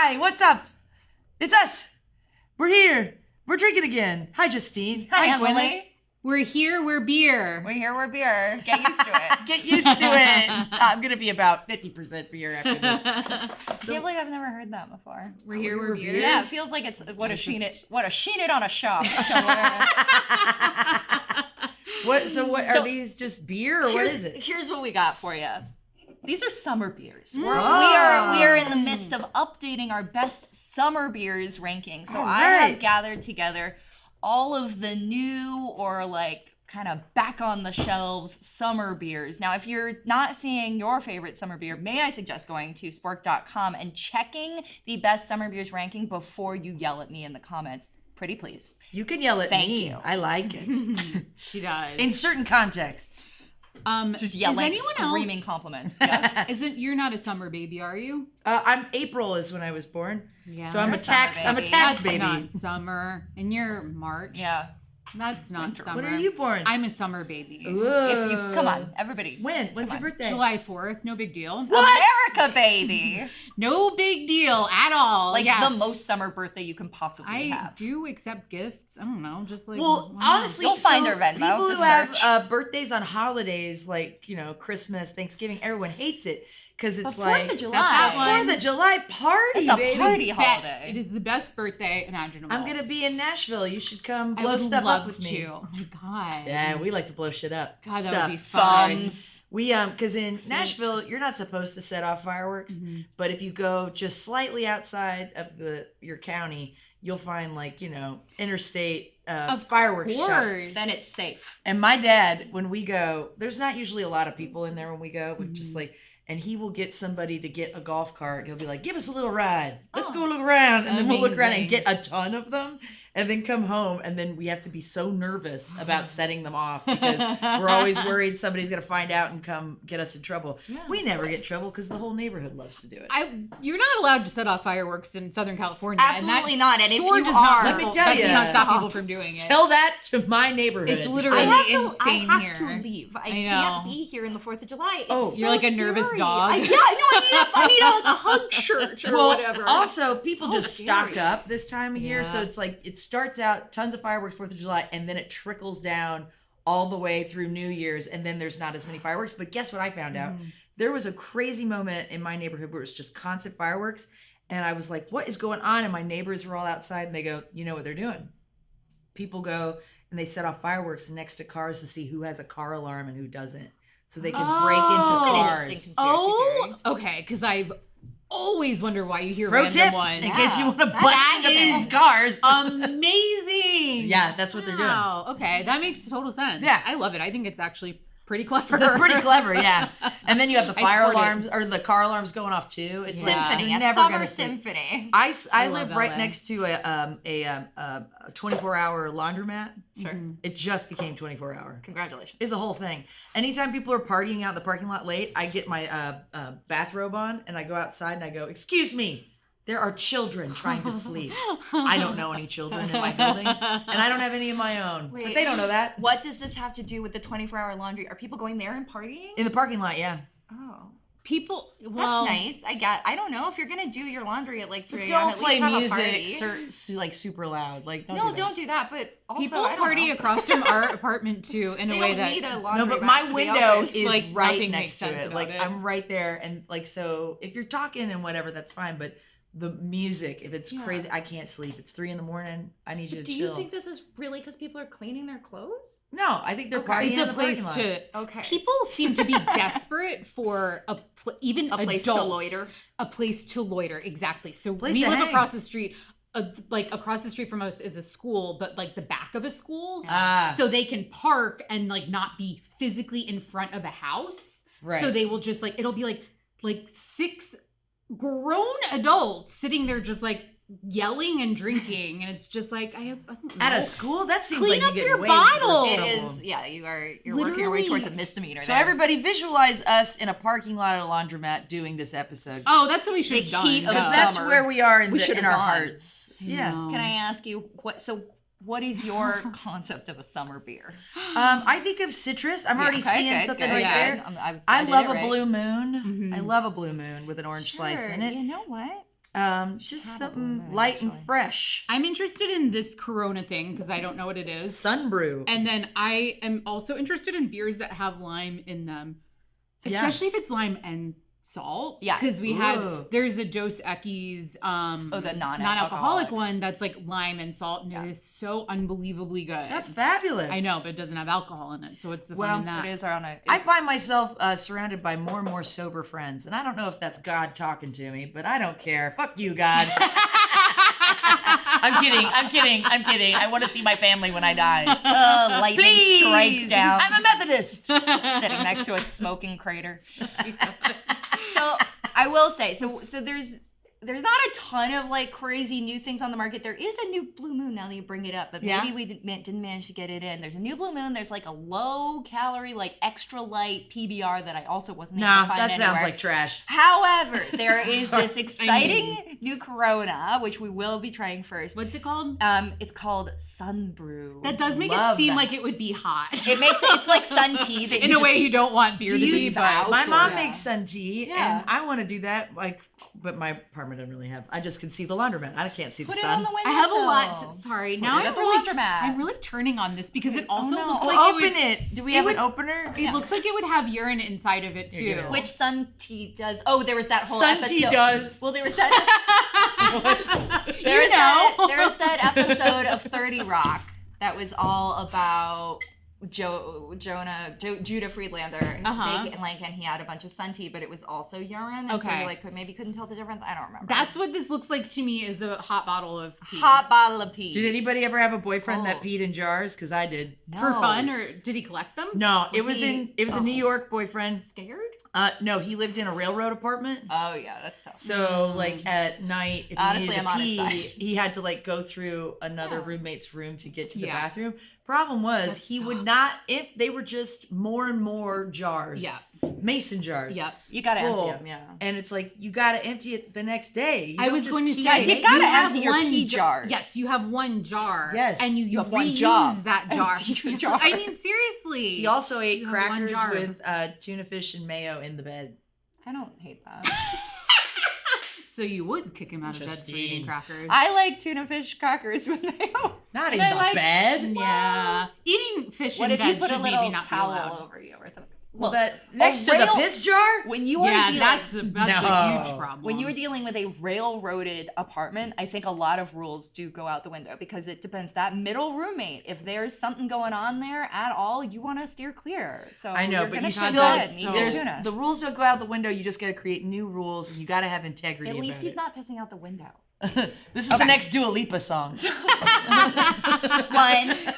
Hi, what's up? It's us. We're here. We're drinking again. Hi, Justine. Hi, Emily. Gwynedd. We're here, we're beer. We're here, we're beer. Get used to it. Get used to it. I'm going to be about 50% beer after this. I can't believe I've never heard that before. We're here, we're beer. Yeah, it feels like it's what a sheen it on a shop. What are these just beer or what is it? Here's what we got for you. These are summer beers. We are in the midst of updating our best summer beers ranking. So I have gathered together all of the new or like kind of back on the shelves summer beers. Now, if you're not seeing your favorite summer beer, may I suggest going to sporked.com and checking the best summer beers ranking before you yell at me in the comments. Pretty please. You can yell at me. Thank you. I like it. She does. In certain contexts. Just yelling, screaming compliments. Yeah. You're not a summer baby, are you? April is when I was born. Yeah. So I'm a tax baby. That's not summer. And you're March. Yeah. That's not summer. When are you born? I'm a summer baby. Come on, everybody. When's your birthday? July 4th. No big deal. What? America, baby. No big deal at all. Like the most summer birthday you can possibly have. I do accept gifts. I don't know. Just like, honestly, you'll find their Venmo. People just who search. have birthdays on holidays, like, Christmas, Thanksgiving, everyone hates it. Because it's like 4th of July. 4th of July party, It's a baby. party holiday. It is the best birthday imaginable. I'm gonna be in Nashville. You should come blow I would stuff love up with to. me. Oh my god. Yeah, we like to blow shit up. God, stuff. that would be fun. Thumbs. We because in Nashville you're not supposed to set off fireworks, but if you go just slightly outside of your county, you'll find interstate fireworks shows. Then it's safe. And my dad, when we go, there's not usually a lot of people in there when we go. We just and he will get somebody to get a golf cart. He'll be like, give us a little ride. Let's go look around. And then we'll look around and get a ton of them and then come home. And then we have to be so nervous about setting them off because we're always worried somebody's going to find out and come get us in trouble. Yeah. We never get in trouble because the whole neighborhood loves to do it. You're not allowed to set off fireworks in Southern California. Absolutely not. And if you does are, not, let me tell that you, does not stop people from doing it. Tell that to my neighborhood. It's literally insane I have here. to leave. I can't be here in the 4th of July. It's you're like a nervous dog. I need a hug shirt or whatever. Also, people just scary. stock up this time of year. So it's like it starts out tons of fireworks 4th of July and then it trickles down all the way through New Year's and then there's not as many fireworks. But guess what I found out? There was a crazy moment in my neighborhood where it was just constant fireworks. And I was like, what is going on? And my neighbors were all outside and they go, you know what they're doing? People go and they set off fireworks next to cars to see who has a car alarm and who doesn't. So they can break into cars. Interesting conspiracy theory. Okay, because I've always wondered why you hear Pro random tip, ones. in case you want to butt That into is people's cars. Amazing. Yeah, that's what they're doing. Wow. Okay, that makes total sense. Yeah. I love it. I think it's actually pretty clever. They're pretty clever, yeah. And then you have the fire support alarms or the car alarms going off too. It's Symphony, like, a summer symphony. I live love right LA. next to a 24-hour laundromat. Sure. It just became 24-hour. Congratulations. It's a whole thing. Anytime people are partying out in the parking lot late, I get my bathrobe on and I go outside and I go, excuse me, there are children trying to sleep. I don't know any children in my building and I don't have any of my own. Wait, but they don't know that. What does this have to do with the 24-hour laundry? Are people going there and partying? In the parking lot, yeah. Oh. People, That's nice. I don't know if you're gonna do your laundry at like 3 a.m. Don't at play least have a party. music like super loud. Like Don't do that. But also, people I don't party know. across from our apartment too in a way that need a laundry no, but mat my to be window open. is Like, right nothing next makes to sense it. about Like it. I'm right there, and like so if you're talking and whatever, that's fine. But the music, if it's crazy, I can't sleep. It's 3 a.m. I need you to Do chill. you think this is really because people are cleaning their clothes? No, I think they're partying it's in a the place parking lot. to. Okay. People seem to be desperate for even A place to adults, loiter. A place to loiter, exactly. So Place we to live hang. across the street. Like across the street from us is a school, but like the back of a school, so they can park and like not be physically in front of a house. Right. So they will just like it'll be like 6 grown adults sitting there just like yelling and drinking, and it's just like I don't know. At a school, that seems Clean like you up get your way bottle. worse It trouble. is. Yeah, you're working your way towards a misdemeanor. So there. everybody visualize us in a parking lot at a laundromat doing this episode. Oh, that's what we should The have done. heat of because the that's summer. where we are in, We should in have our gone. hearts. Yeah. know. Can I ask you what is your concept of a summer beer? I think of citrus. I'm already seeing something right there. I did love it a right. blue moon. Mhm. I love a blue moon with an orange slice in it. You know what? Just have a something Blue Moon, light and actually. fresh. I'm interested in this Corona thing because I don't know what it is. Sun Brew. And then I am also interested in beers that have lime in them, Yeah. especially if it's lime and salt. Yeah. Because Ooh. there's a Dos Equis, the non-alcoholic one that's like lime and salt, and it is so unbelievably good. That's fabulous. I know, but it doesn't have alcohol in it, so what's the fun in that? It is on a. I find myself surrounded by more and more sober friends, and I don't know if that's God talking to me, but I don't care. Fuck you, God. I'm kidding. I want to see my family when I die. Lightning Please. strikes down. I'm a Methodist. Sitting next to a smoking crater. So I will say, so there's not a ton of like crazy new things on the market. There is a new Blue Moon now that you bring it up, but maybe we didn't manage to get it in. There's a new Blue Moon. There's like a low calorie, like extra light PBR that I also wasn't able to find that anywhere. sounds like trash. However, there is this exciting new Corona, which we will be trying first. What's it called? It's called Sun Brew. That does make Love it seem that. like it would be hot. It's like sun tea that in a way you don't want beer to be, but My mom Yeah. makes sun tea, Yeah. and I want to do that. But my apartment doesn't really have. I just can see the laundromat. I can't see Put the it sun. on the window. I have a lot. Sorry, now it at I'm the really, laundromat. I'm really turning on this because it also no. looks Oh, like Open it. Do we have would- an opener? It looks like it would have urine inside of it you too. go. Which sun tea does? Oh, there was that whole Sun episode. tea does. Well, there was that. There was that episode of 30 Rock that was all about Judah Friedlander, big in Lincoln. He had a bunch of sun tea, but it was also urine. And so Okay. you like maybe couldn't tell the difference. I don't remember. That's what this looks like to me, is a hot bottle of pee. hot bottle of pee. Did anybody ever have a boyfriend that cold. peed in jars? Because I did. For fun, or did he collect them? No, it was he- a New York boyfriend. Scared? No, he lived in a railroad apartment. Oh yeah, that's tough. So like at night, if Honestly, he I'm needed on to his pee, side. he had to like go through another Yeah. roommate's room to get to the Yeah. bathroom. Problem was That he would sucks. not. If they were just more and more jars. Yeah. Mason jars. Yep. You gotta full. empty them, yeah. And it's like you gotta empty it the next day. You I don't was just going to keep say, Guys, you making gotta it. have empty your one pee jar- jars. Yes, you have one jar. Yes. And you You have one reuse jar. that jar. Empty your jar. I mean, seriously. He also ate You have one crackers jar. with tuna fish and mayo in the bed. I don't hate that. So you would kick him out of bed for eating Justine. crackers. I like tuna fish crackers with mayo. Not in And I the like- bed. Yeah. Eating fish What in if bed you put a should maybe little not be towel allowed. over you or something? Well, Look, that next to the rail- piss jar. when you are Yeah, dealing, that's a No. huge problem. when you are dealing with a railroaded apartment, I think a lot of rules do go out the window because it depends. That middle roommate, if there's something going on there at all, you want to steer clear. So I know, you're but gonna you shut still that and eat your there's tuna. the rules don't go out the window. You just got to create new rules, and you got to have integrity. At least about he's it. not pissing out the window. This is the next Dua Lipa song. 1,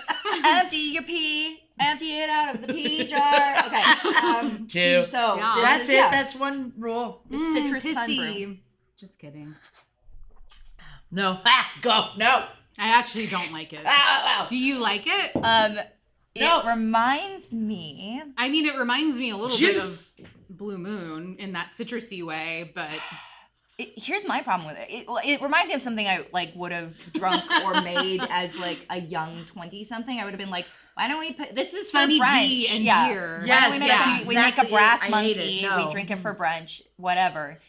empty your pee, empty it out of the pee jar. Okay. 2. So Yeah. this That's is- it. yeah. That's one rule. It's citrus sun brew. pissy. Just kidding. No. Go. No. I actually don't like it. Ow. Do you like it? No. No. It reminds me. I mean, it reminds me a little bit of Juice. Blue Moon in that citrusy way, but Here's my problem with it. It reminds me of something I like would have drunk or made as like a young 20-something. I would have been like, why don't we put this is Sunny for brunch? D and yeah. beer. Why Yes, don't we make, yes, we make a exactly. brass I hate monkey. it. No. We drink it for brunch, whatever.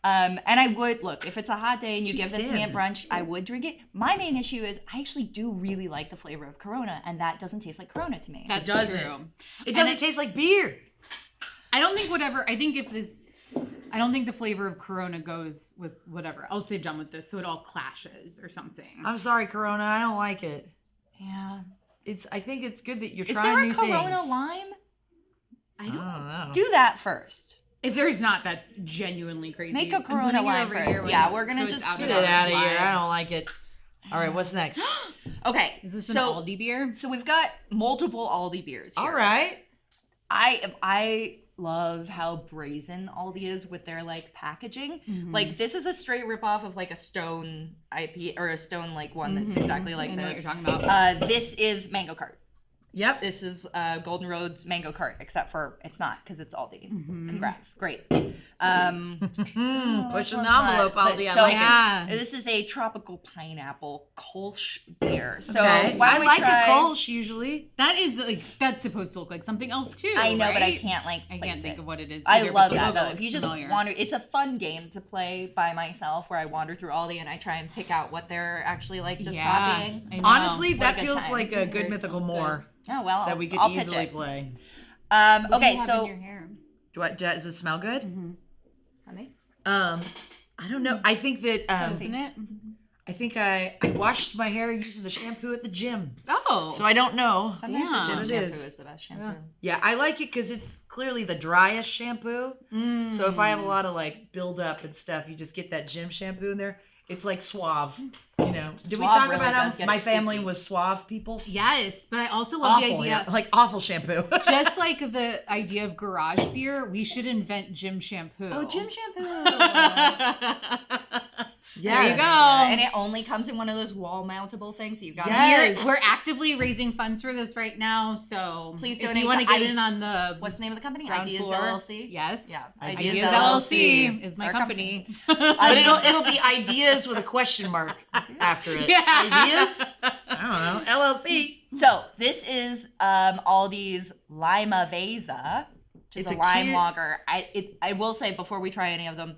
And I would look if it's a hot day and you too give this to me at thin. brunch, I would drink it. My main issue is I actually do really like the flavor of Corona, and that doesn't taste like Corona to me. that's doesn't. true. It doesn't taste like beer. I don't think I don't think the flavor of Corona goes with whatever. I'll say done with this, so it all clashes or something. I'm sorry, Corona. I don't like it. Yeah. I think it's good that you're Is trying there a new Corona things. lime? I I don't. don't know. Do that first. If there's not, that's genuinely crazy. Make a I'm Corona putting it lime over first. here when Yeah, it's- we're gonna so it's just out Get of it our out of here. I lives. don't like it. All right, what's next? Okay. Is this an so, Aldi beer? So we've got multiple Aldi beers here. All right. I love how brazen Aldi is with their like packaging. Like this is a straight ripoff of like a Stone IP or a Stone like one that's exactly like I know what this. you're talking about. This is Mango Cart. Yep. This is Golden Road's mango cart, except for it's not because it's Aldi. Congrats, great. Pushing the envelope, Aldi. I like it. This is a tropical pineapple Kolsch beer. So Okay. why I don't we like try... a Kolsch usually. That is like that's supposed to look like something else too. I know, right? but I can't I place can't think it. of what it is. I either, love but the that logo though. looks If you just familiar. wander, it's a fun game to play by myself where I wander through Aldi and I try and pick out what they're actually like just copying. I know. Honestly, What a that good feels time. like a good Yours mythical smells more Oh well, that we could I'll pitch easily it. play. What do Okay, you have so in your hair? Does it smell good? Honey? I don't know. I think that Isn't it? I think I washed my hair using the shampoo at the gym, Oh, so I don't know. Sometimes Yeah. the gym It shampoo is. is the best shampoo. Yeah, I like it because it's clearly the driest shampoo. So if I have a lot of like buildup and stuff, you just get that gym shampoo in there. It's like Suave, you know. Did we Suave talk really about does how get my it family squeaky. was Suave people? yes, but I also love the Awful, idea. yeah. Like awful shampoo. Just like the idea of garage beer, we should invent gym shampoo. Oh, gym shampoo. There you go. And it only comes in one of those wall mountable things that you got. Yes. We're actively raising funds for this right now, so Please if donate you want to to get in on the What's the name of the company? ground Ideas floor, LLC. Yes. Yeah. Ideas LLC is my our company. But it'll be ideas with a question mark after it. Yeah. Ideas? I don't know. LLC. So this is Aldi's Lima Vesa, which is It's a a lime cute- lager. I will say before we try any of them,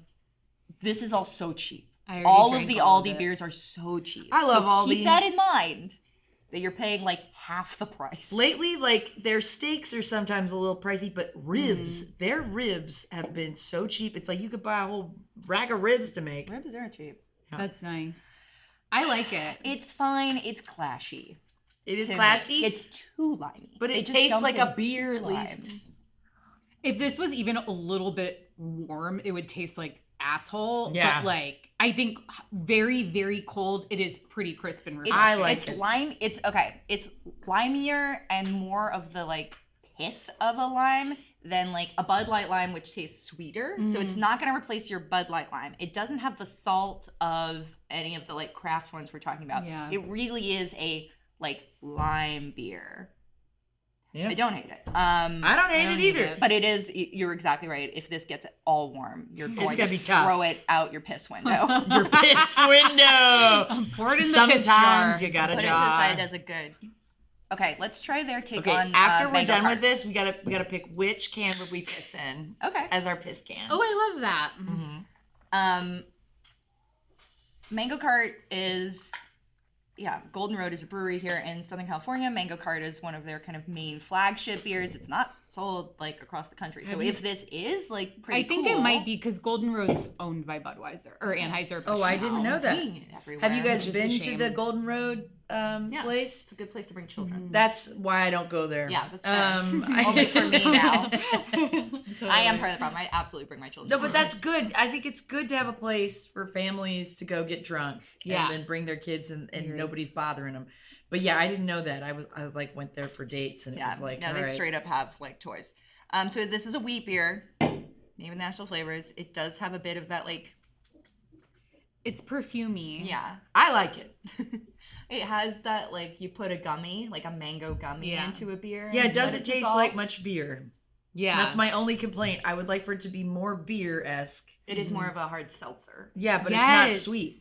this is all so cheap. I already All of drank the all of Aldi it. beers are so cheap. I love so Aldi. Keep that in mind. That you're paying like half the price. Lately, like their steaks are sometimes a little pricey, but ribs, their ribs have been so cheap. It's like you could buy a whole rack of ribs to make. Ribs are cheap. That's nice. I like it. It's fine. It's clashy. It is to me. clashy, It's too limey. but They it just tastes dumped like in a beer at lime. least. If this was even a little bit warm, it would taste like asshole. Yeah. But like, I think very, very cold, it is pretty crisp and It's, refreshing. I like it's it. lime. It's okay. It's limier and more of the like pith of a lime than like a Bud Light lime, which tastes sweeter. So it's not going to replace your Bud Light lime. It doesn't have the salt of any of the like craft ones we're talking about. Yeah. It really is a like lime beer. Yeah. I don't hate it. I don't hate don't it hate either. it. But it is. You're exactly right. If this gets all warm, you're going gonna to be tough. throw it out your piss window. Your piss window. Pour it in the piss Sometimes jar. you gotta Put it to the jar. side as a good. Okay, let's try their take Okay, on. after we're Mango done Cart. with this, we gotta pick which can would we piss in Okay. as our piss can. Oh, I love that. Mango Cart is, Golden Road is a brewery here in Southern California. Mango Cart is one of their kind of main flagship beers. It's not sold like across the country. So if this is like pretty I think cool, it might be because Golden Road's owned by Budweiser or Anheuser. Oh, I didn't know that. seeing it everywhere. Have you guys Which is a been to shame. the Golden Road place? It's a good place to bring children. That's why I don't go there. Yeah, that's fair. I- Only for me now. I am part of the problem. I absolutely bring my children. No, but that's good. I think it's good to have a place for families to go get drunk Yeah. and then bring their kids and You're right. nobody's bothering them. But yeah, I didn't know that. I like went there for dates and it was like, no, all they right. straight up have like toys. So this is a wheat beer, made with natural flavors. It does have a bit of that like, It's perfumey. yeah. I like it. It has that like you put a gummy, like a mango gummy Yeah. into a beer. Yeah, it and let doesn't taste dissolve. like much beer. Yeah. That's my only complaint. I would like for it to be more beer-esque. It is more of a hard seltzer. Yeah, but it's not Yes. sweet.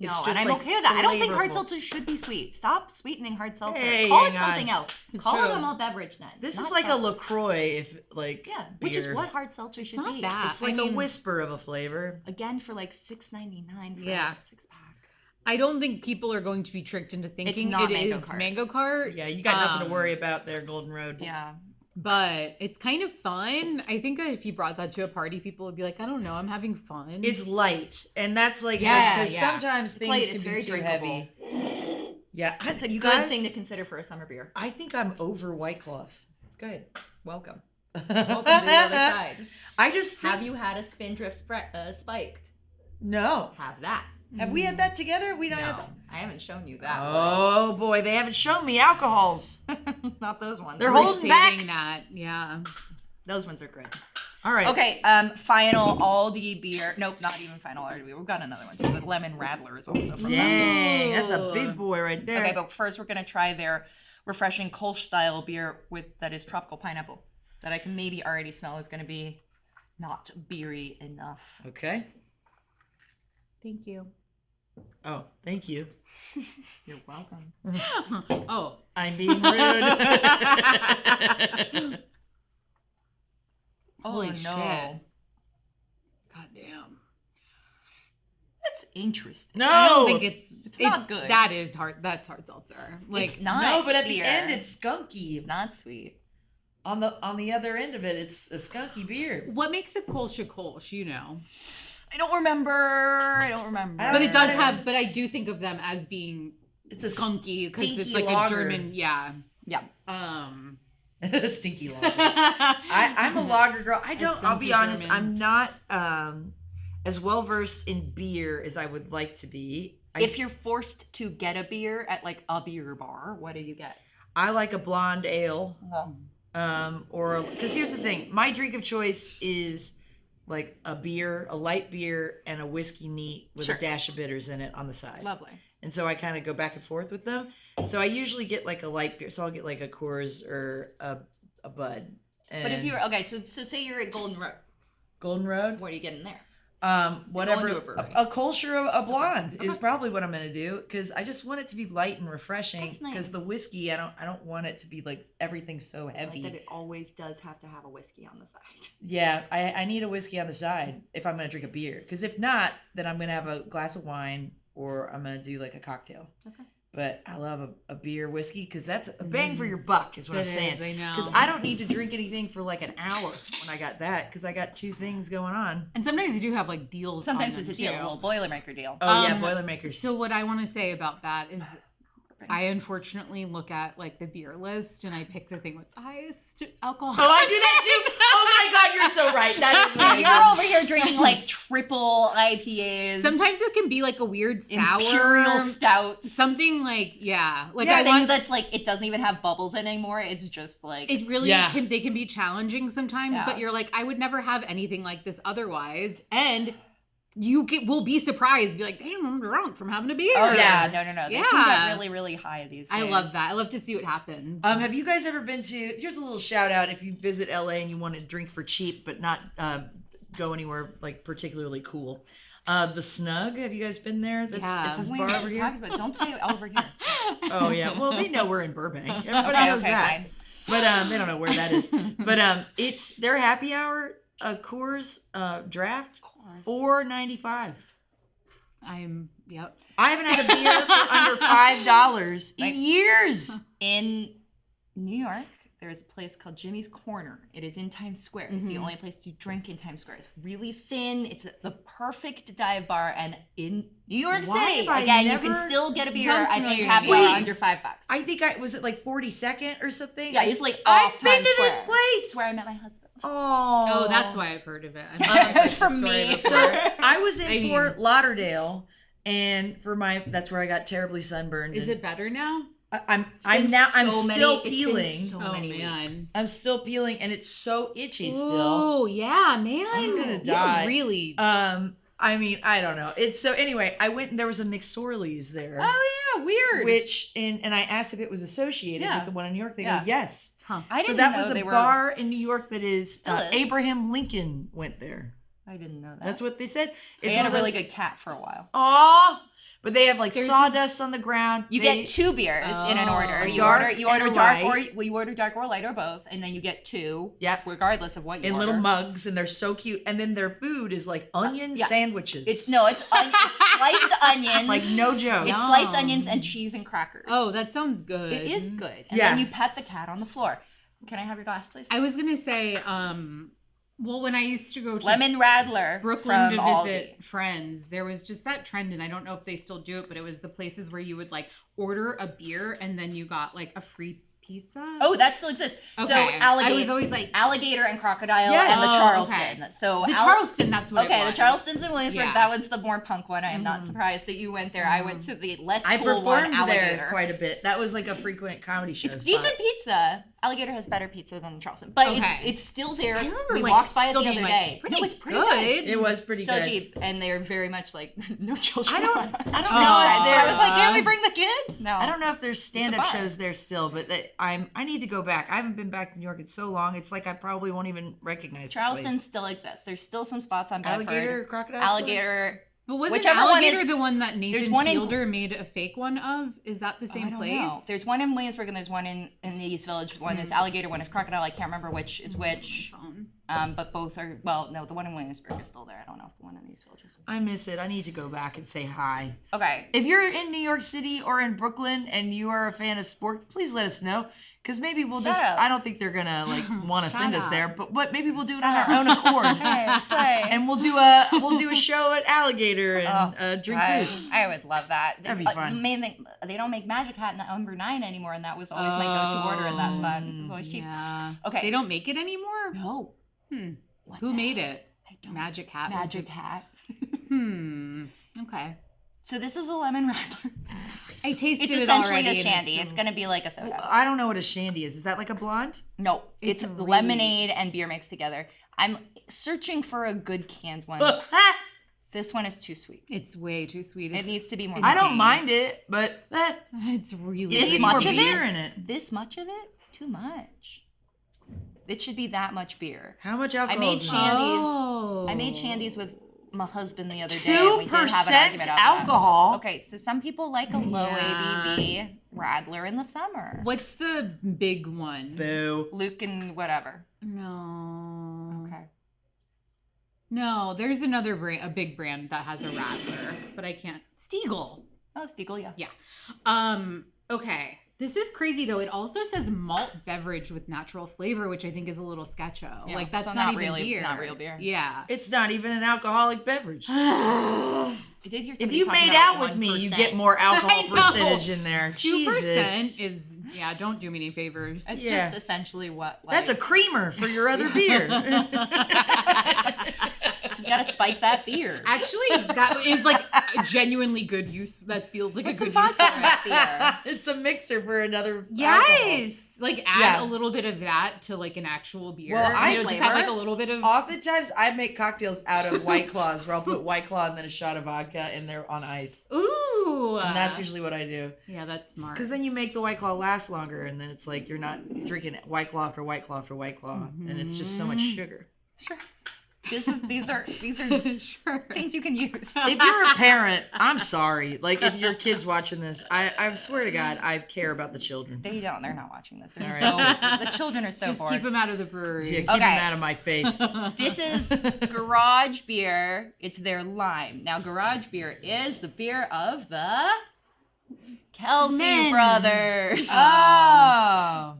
No, It's and just I'm like okay with that. I don't think hard flavorful. seltzer should be sweet. Stop sweetening hard seltzer. Hey, Call it hang on. something else. It's Call it true. a malt beverage then. This not is like seltzer. a LaCroix, if like Yeah, which is beer. what hard seltzer should not be. bad. It's like I a mean- whisper of a flavor. Again, for like $6.99 for Yeah. a 6-pack. I don't think people are going to be tricked into thinking not it Mango is Cart. Mango Cart. Yeah, you got nothing to worry about there, Golden Road. Yeah. But it's kind of fun. I think that if you brought that to a party, people would be like, I don't know, I'm having fun. It's light, and that's like Yeah, because yeah. sometimes things light, can it's be very too drinkable. heavy. Yeah, It's a you good guys, thing to consider for a summer beer. I think I'm over White Claws. Good. Welcome. Welcome to the other side. I just think, Have you had a Spindrift spiked? no. Have that. Have we had that together? We don't have No, that. I haven't shown you that. Oh boy, they haven't shown me alcohols. Not those ones. They're We're holding back. saving that. Yeah. Those ones are good. All right. Okay, final Aldi beer. Nope, not even final Aldi beer. We've got another one too. The lemon Radler is also from them. Dang, that's a big boy right there. Okay, but first we're gonna try their refreshing Kolsch style beer that is tropical pineapple that I can maybe already smell is going to be not beery enough. Okay. Thank you. Oh, thank you. You're welcome. Oh, I'm being rude. holy no. shit. God damn. That's interesting. No, I don't think it's not good. That is hard. That's hard seltzer. Like, It's not. no, but at beer. the end it's skunky. It's not sweet. On the other end of it, it's a skunky beer. what makes a Kolsch a Kolsch? You know. I don't remember. But it does have. But I do think of them as being It's a skunky because it's stinky like lager. a German. Yeah. Yeah. Stinky lager. I'm a lager girl. I'll be skunky honest, German. I'm not as well versed in beer as I would like to be. If you're forced to get a beer at like a beer bar, what do you get? I like a blonde ale. Oh. Or because here's the thing, my drink of choice is like a beer, a light beer, and a whiskey neat with Sure. a dash of bitters in it on the side. Lovely. And so I kind of go back and forth with them. So I usually get like a light beer. So I'll get like a Coors or a Bud. And But if you're okay, so say you're at Golden Road, Golden Road, what are you getting there? whatever, Going to a brewery. a Kolsch or a blonde is probably what I'm gonna do because I just want it to be light and refreshing. That's nice. Because the whiskey, I don't want it to be like everything's so Like heavy. that it always does have to have a whiskey on the side. Yeah, I need a whiskey on the side if I'm gonna drink a beer. Because if not, then I'm gonna have a glass of wine or I'm gonna do like a cocktail. Okay. But I love a beer whiskey because that's a bang for your buck is what I'm It saying. is, I know. Because I don't need to drink anything for like an hour when I got that because I got two things going on. And sometimes you do have like deals. Sometimes on it's a them, deal, too. a little Boilermaker deal. Oh yeah, Boilermakers. So what I want to say about that is I unfortunately look at like the beer list and I pick the thing with highest alcohol. Oh, I do that too. Oh my God, you're so right. That is So really you're over here drinking like triple IPAs, Sometimes it can be like a weird sour. imperial stouts, Something like, yeah. Like yeah, I thing want, that's like it doesn't even have bubbles in anymore. It's just like it really Yeah. they can be challenging sometimes, Yeah. but you're like, I would never have anything like this otherwise. And will be surprised, be like, damn, I'm drunk from having a beer. oh yeah, no. They can Yeah. get really, really high these days. I love that. I love to see what happens. Have you guys ever been to? Here's a little shout out if you visit LA and you want to drink for cheap, but not go anywhere like particularly cool. The Snug. Have you guys been there? Yeah. It's this Wait, bar what over are you here. talking about? Don't say over here. Oh yeah. Well, they know we're in Burbank. Everybody Okay, knows that. fine. But they don't know where that is. But it's their happy hour. Coors draft $4.95. Yep. I haven't had a beer for under $5 in years. In New York, there's a place called Jimmy's Corner. It is in Times Square. It's the only place to drink in Times Square. It's really thin. It's the perfect dive bar. And in New York Why City, have I again, you can never- still get a beer. Sounds I think familiar to happy me. hour Wait. under $5. I think was it like 42nd or something? Yeah, it's like I've off been Times to this Square. place. It's where I met my husband. Oh, Oh, that's why I've heard of it. I've heard From the story me. before. So I was in I mean- Fort Lauderdale, and that's where I got terribly sunburned. Is and it better now? I'm been still so peeling. so Oh, many man. weeks. I'm still peeling, and it's so itchy still. Oh, yeah, man. I'm gonna You're die. Really? I mean, I don't know. It's so anyway. I went and there was a McSorley's there, Oh yeah, weird. and I asked if it was associated Yeah. with the one in New York. They Yeah. go yes. Huh. I So didn't that know was a they were. bar in New York that is Still is. Abraham Lincoln went there. I didn't know that. That's what they said. They It's had a one of really those- good cat for a while. Aw, but they have like There's sawdust on the ground. You They- get two beers in an order. A You dark order and a dark light. or you order dark or light or both, and then you get two. Yep. Regardless of what you in order. little mugs, and they're so cute. And then their food is like onion yeah. sandwiches. It's sliced onions. like no joke. It's Yum. sliced onions and cheese and crackers. Oh, that sounds good. It is good. And Yeah. then you pet the cat on the floor. Can I have your glass, please? I was going to say, well, when I used to go to Lemon Radler Brooklyn from to Aldi. visit friends, there was just that trend, and I don't know if they still do it, but it was the places where you would like order a beer and then you got like a free pizza. Oh, that still exists. Okay. So alligator, I was always like, alligator and crocodile Yes. and the Oh, Charleston. okay. So the Charleston, that's what Okay, it the was. Charleston's in Williamsburg. Yeah. That was the more punk one. I am not surprised that you went there. I went to the less I cool one, performed Alligator. there quite a bit. That was like a frequent comedy show. It's spot. decent pizza. Alligator has better pizza than Charleston, but it's still there. I remember, we walked by it the still other being day. It's pretty good. It was pretty so good. cheap, and they're very much like no children. I don't know. I was like, didn't we bring the kids? No. I don't know if there's stand-up bar. shows there still, but I need to go back. I haven't been back to New York in so long. It's like I probably won't even recognize Charleston the still exists. There's still some spots on place. Bedford. Alligator, crocodile, Alligator. But wasn't Whichever Alligator one is, the one that Nathan one in- Fielder made a fake one of? Is that the same place? No. There's one in Williamsburg and there's one in the East Village. One is Alligator, one is Crocodile. I can't remember which is which. But both are, no, the one in Williamsburg is still there. I don't know if the one in the East Village is. I miss it. I need to go back and say hi. Okay. If you're in New York City or in Brooklyn and you are a fan of Sporked, please let us know. Because maybe we'll Shout out. I don't think they're going to want to send us out. there, but maybe we'll do it on our own accord. Hey, And we'll do a show at Alligator and drink booze. I would love that. That'd be fun. The main thing, they don't make Magic Hat number 9 anymore, and that was always my go-to order, and that's fun. It was always cheap. Yeah. Okay. They don't make it anymore? No. Who made it? I don't Magic Hat. Magic Hat. Okay. So this is a lemon Radler. I tasted It's it essentially already. a shandy. It's going to be like a soda. I don't know what a shandy is. Is that like a blonde? No, it's really- lemonade and beer mixed together. I'm searching for a good canned one. This one is too sweet. It's way too sweet. It needs to be more. I don't insane. mind it, but It's really This needs much more of beer it? in it. This much of it? Too much. It should be that much beer. How much alcohol? I made is in shandies. it? I made shandies with my husband the other day. And we did have an 2% argument about that. alcohol. Okay, so some people like a low Yeah. ABV Radler in the summer. What's the big one? Boo. Luke and whatever. No. Okay. No, there's another brand, a big brand that has a Radler, but I can't. Stiegel. Oh, Stiegel, yeah. Yeah. Okay. This is crazy though. It also says malt beverage with natural flavor, which I think is a little sketcho. Yeah, Like that's so not not even really- beer. not real beer. Yeah. It's not even an alcoholic beverage. I did hear If somebody you talking made about out with me, you 1%. get more alcohol I know. percentage in there. 2% Jesus. is don't do me any favors. It's Yeah. just essentially what. Like, That's a creamer for your other beer. You gotta spike that beer. Actually, that is like a genuinely good use. That feels like What's a a good use vodka for it. beer? It's a mixer for another Yes. Like add Yeah. a little bit of that to like an actual beer. Well, I just have flavor. like a little bit of Oftentimes, I make cocktails out of White Claws, where I'll put White Claw and then a shot of vodka in there on ice. ooh. And that's usually what I do. yeah, that's smart. Because then you make the White Claw last longer, and then it's like you're not drinking White Claw after White Claw after White Claw, and it's just so much sugar. Sure. These are sure. things you can use. If you're a parent, I'm sorry. Like, if your kid's watching this, I swear to God, I care about the children. They're not watching this. They're All right. the children are so Just bored. keep them out of the brewery. Yeah, keep Okay. them out of my face. This is Garage Beer. It's their lime. Now, Garage Beer is the beer of the Kelsey Men. brothers. Oh.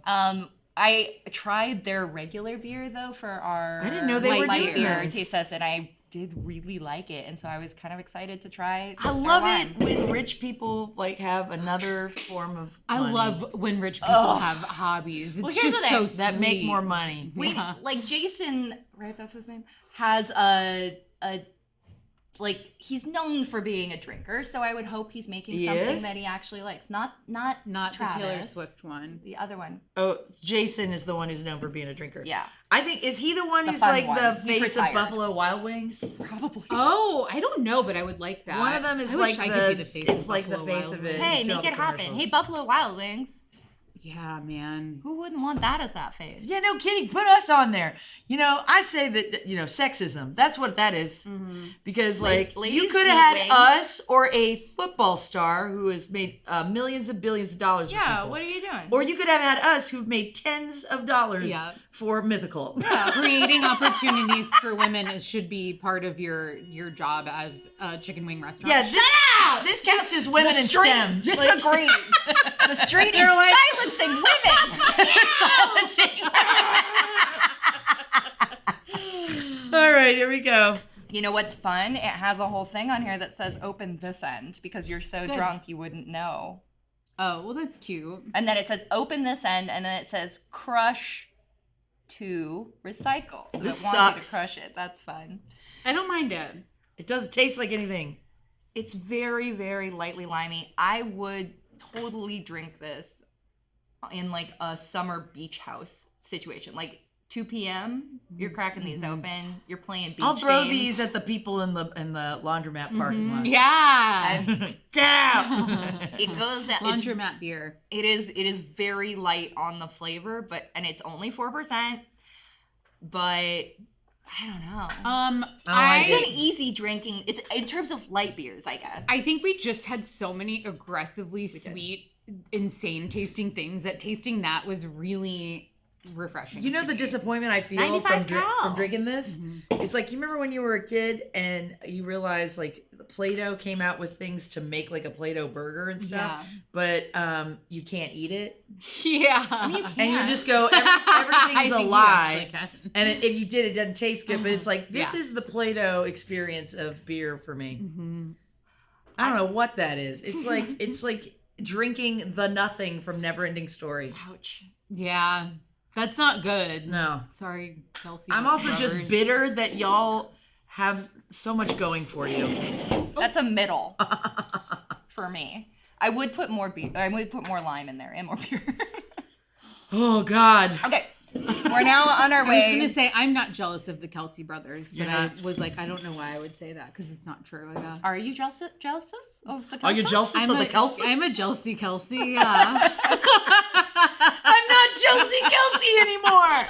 I tried their regular beer though for our I didn't know they were light doing beer this. taste test, and I did really like it, and so I was kind of excited to try. I their love lime. it when rich people like have another form of I money love when rich people Ugh. have hobbies. It's Well, here's just the so thing. that make sweet. more money. We Yeah. like Jason, right? That's his name. Has a like he's known for being a drinker, so I would hope he's making He something is? that he actually likes. Not Not the Taylor Travis. Swift one. the other one. Oh, Jason is the one who's known for being a drinker. Yeah, I think, is he the one The who's fun like one. the He's face of retired. Buffalo Wild Wings? probably. Oh, I don't know, but I would like that. One of them is I like wish I could be the face it's of like the Buffalo face Wild of it. Wings. Hey, Sell make the it happen. commercials. Hey, Buffalo Wild Wings. Yeah, man. Who wouldn't want that as that face? Yeah, no kidding. Put us on there. You know, I say that, sexism. That's what that is. Because, like, ladies you could have eat had wings. us or a football star who has made millions and billions of dollars. for Yeah, people. what are you doing? Or you could have had us who've made tens of dollars Yeah. for Mythical. Creating opportunities for women should be part of your job as a chicken wing restaurant. Yeah, this counts as women in STEM. disagrees. The street is They're like- silencing women. All right, here we go. You know what's fun? It has a whole thing on here that says open this end because you're so good. drunk you wouldn't know. Oh, well, that's cute. And then it says open this end, and then it says crush to recycle. So This it wants you sucks. to crush it. That's fun. I don't mind it. It doesn't taste like anything. It's very, very lightly limey. I would totally drink this in like a summer beach house situation. Like 2 p.m. you're cracking these open. You're playing beach I'll throw games. these at the people in the laundromat parking lot. Yeah. Get out! It goes down. Laundromat beer. It is very light on the flavor, and it's only 4%. But I don't know. It's an easy drinking. It's in terms of light beers, I guess. I think we just had so many aggressively sweet, insane tasting things that tasting that was really refreshing. You know the disappointment I feel from drinking this? It's like, you remember when you were a kid and you realized like Play-Doh came out with things to make like a Play-Doh burger and stuff, but you can't eat it. Yeah. I mean, you can. And you just go, everything's a lie. And if you did, it doesn't taste good. But it's like, this is the Play-Doh experience of beer for me. I don't know what that is. It's like drinking the nothing from Neverending Story. Ouch. Yeah. That's not good. No. Sorry, Kelsey. I'm also just bitter that y'all have so much going for you. That's a middle for me. I would put more beer. I would put more lime in there and more beer. Oh God. Okay. We're now on our way. I was going to say, I'm not jealous of the Kelsey brothers, but I not? was like, I don't know why I would say that, because it's not true, I guess. Are you jealous of the Kelseys? Are you jealous of the Kelseys? I'm a jealousy Kelsey, yeah. I'm not Chelsea Kelsey anymore.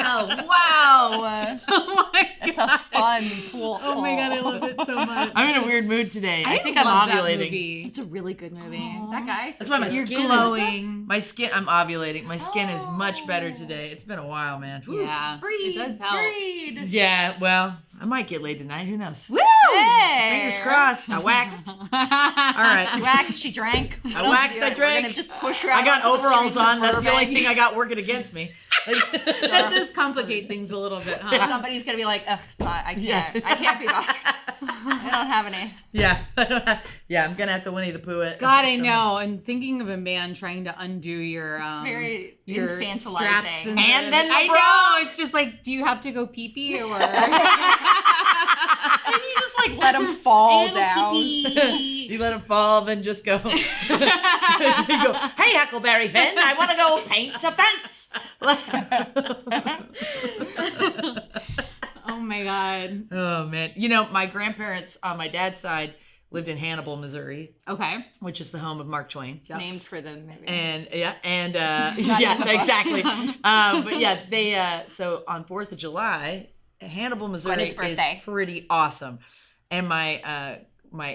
Oh, wow. Oh my It's a fun pool. Oh my God, I love it so much. I'm in a weird mood today. I think love I'm that ovulating. movie. It's a really good movie. Aww. That guy. That's why my You're skin glowing. My skin. I'm ovulating. My skin is much better today. It's been a while, man. Yeah, Breed. it does help. Breed. Yeah. Well, I might get laid tonight. Who knows? Woo! Hey. Fingers crossed. I waxed. All right. She waxed. She drank. I waxed. I We're drank. gonna just push her out. I got onto the overalls streets of on. That's the only Burbank. thing I got working against me. That does complicate things a little bit, huh? Somebody's gonna be like, ugh, it's not. I can't. I can't be bothered. I don't have any. Yeah. Yeah. I'm gonna have to Winnie the Pooh it. God, I know. I'm thinking of a man trying to undo your Very your infantilizing. straps And then the I bra. know. It's just like, do you have to go pee pee or? And you just like let him fall down. Pee-pee. You let him fall, then just go. You go, hey, Huckleberry Finn, I want to go paint a fence. Oh my God. Oh, man. You know, my grandparents on my dad's side lived in Hannibal, Missouri, Okay. which is the home of Mark Twain. Named for the movie. And yeah, exactly. But yeah, they so on 4th of July, Hannibal, Missouri Gwynned's birthday. is pretty awesome. And my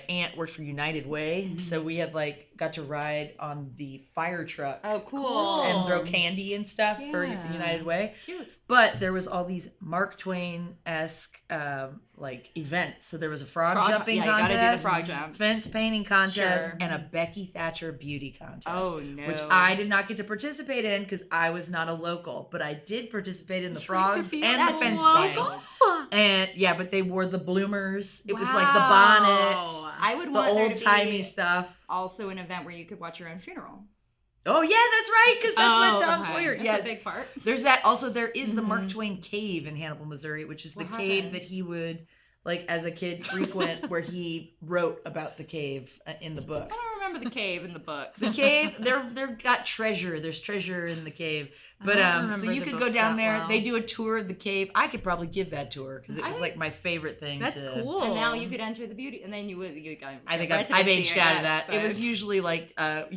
aunt worked for United Way, so we had got to ride on the fire truck. Oh, cool. And throw candy and stuff for Yeah. United Way. Cute. But there was all these Mark Twain-esque events. So there was a frog jumping yeah, contest, you gotta do the frog jump. fence painting contest, Sure. and a Becky Thatcher beauty contest. Oh, no. Which I did not get to participate in because I was not a local. But I did participate in the frogs and the That's fence local? painting. And yeah, but they wore the bloomers. It was like the Wow. bonnet, I would the want there to old-timey be stuff. also an event where you could watch your own funeral. Oh yeah, that's right, because that's what Tom okay. Sawyer. That's Yeah, a big part. there's that. Also, there is the Mark Twain cave in Hannibal, Missouri, which is the What cave happens? that he would, as a kid, frequent, where he wrote about the cave in the books. I don't remember the cave in the books. The cave, they're got treasure. There's treasure in the cave. But don't so remember you the could go books down that there. well. They do a tour of the cave. I could probably give that tour because it was think my favorite thing. That's to, cool. And now you could enter the beauty, and then you got. I think I've aged out of that. It was usually you